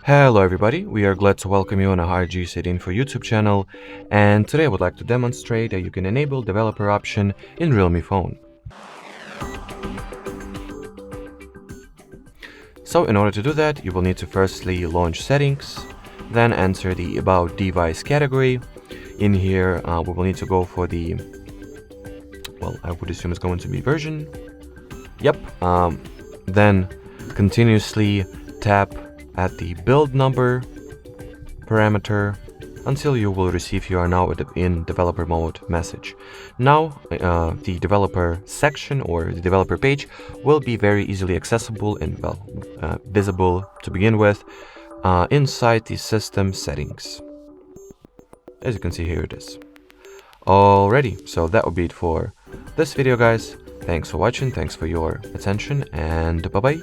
Hello everybody, we are glad to welcome you on a HardReset.Info YouTube channel, and today I would like to demonstrate that you can enable developer option in Realme phone. So in order to do that, you will need to firstly launch settings, then enter the about device category. In here we will need to go for the, well, I would assume it's going to be version. Yep. Then continuously tap at the build number parameter until you will receive "you are now in developer mode" message. Now the developer section or the developer page will be very easily accessible and visible to begin with inside the system settings. As you can see, here it is. Alrighty, so that would be it for this video, guys. Thanks for watching, thanks for your attention, and bye bye.